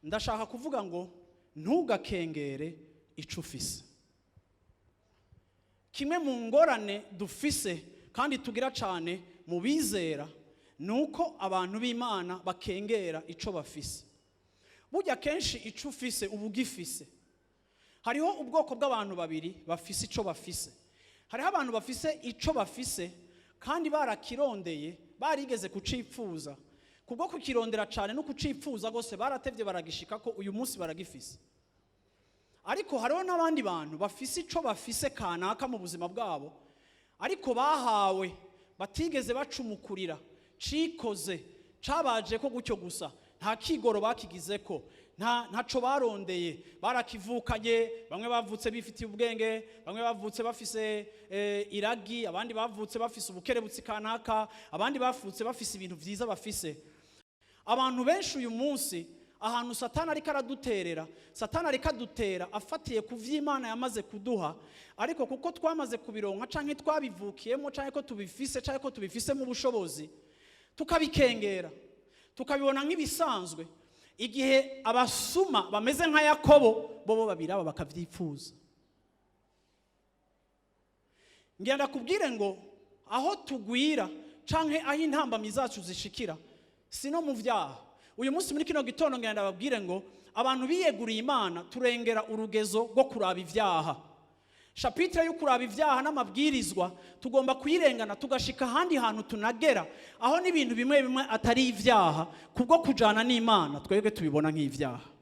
ndashaka kuvuga ngo ntugakengere ico ufise. Kimwe mu ngorane dufise kandi tugira cane mu bizera nuko abantu b'Imana bakengera ico bafise. Burya kenshi ico ufise uba ugifise. Hariho ubwoko bw'abantu babiri bafise ico bafise. Hariho abantu bafise ico bafise kandi barakirondeye, barigeze kucipfuza. Kubwo kukirondera cane no kucipfuza gose baratevye baragishika ko uyu munsi baragifise. Ariko hariho n'abandi bantu bafise ico bafise kanaka mu buzima bwabo, ariko bahawe batigeze bacumukurira, cikoze, cabaje ko gutyo gusa, nta kigoro bakigizeko, ntaco barondeye, barakivukanye. Bamwe bavutse bifitiye ubwenge, bamwe bavutse bafise iragi, abandi bavutse bafise ubukerebutsi kanaka, abandi bavutse bafise ibintu vyiza bafise. Abantu benshi uyu munsi ahantu Satani ariko araduterera, Satani ariko adutera afatiye ku vy'Imana yamaze kuduha, ariko kuko twamaze kubironka canke twabivukiyemo canke ko tubifise canke ko tubifise mu bushobozi, tukabikengera, tukabibona nk'ibisanzwe. Igihe abasuma bameze nka Yakobo bobo babiraba bakavyipfuza. Ngenda kubwire ngo aho tugwira canke aho intambamyi zacu zishikira sino mu vyaha. Uyu munsi muri kino gitondo ngenda babwire ngo abantu biyeguriye Imana turengera urugezo rwo kuraba ivyaha. Chapitre yo kuraba ivyaha n'amabwirizwa tugomba kuyirengana tugashika handi hantu tunagera aho n'ibintu bimwe bimwe atari ivyaha kubwo kujana n'Imana twebwe tubibona nk'ivyaha.